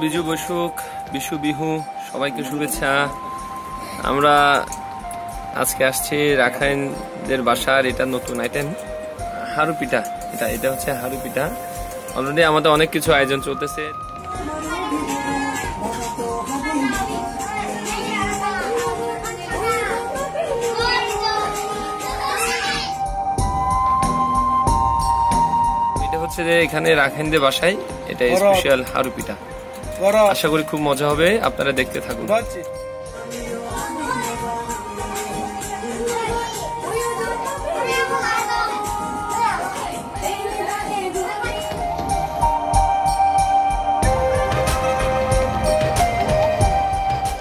বিজু বৈশুখ, বিশু বিহু, সবাইকে শুভেচ্ছা। আমরা আজকে আসছি রাখাইনদের বাসার এটা নতুন আইটেম হারু পিঠা। এটা হচ্ছে হারু পিঠা। অলরেডি আমাদের অনেক কিছু আয়োজন চলতেছে। এটা হচ্ছে যে এখানে রাখাইনদের বাসায় এটা স্পেশাল হারু পিঠা। আশা করি খুব মজা হবে, আপনারা দেখতে থাকুন।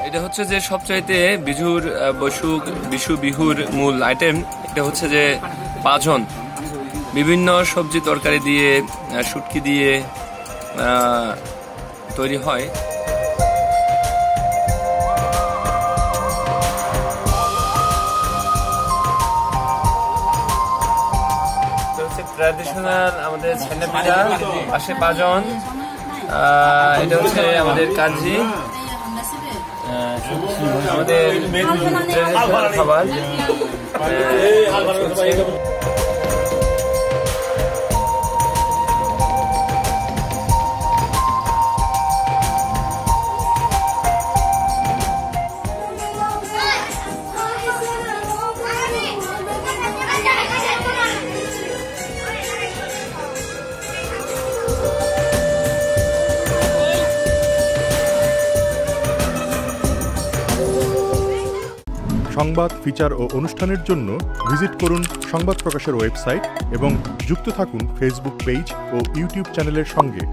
এটা হচ্ছে যে সবচাইতে বিজুর বৈশুখ বিশু বিহুর মূল আইটেম। এটা হচ্ছে যে পাঁচন, বিভিন্ন সবজি তরকারি দিয়ে শুটকি দিয়ে তৈরি হয়। ট্র্যাডিশনাল আমাদের ছেলে পিঠা, পাশে পাঁচন, এটা হচ্ছে আমাদের কাঞ্জি, আমাদের খাবার। সংবাদ, ফিচার ও অনুষ্ঠানের জন্য ভিজিট করুন সংবাদ প্রকাশের ওয়েবসাইট এবং যুক্ত থাকুন ফেসবুক পেজ ও ইউটিউব চ্যানেলের সঙ্গে।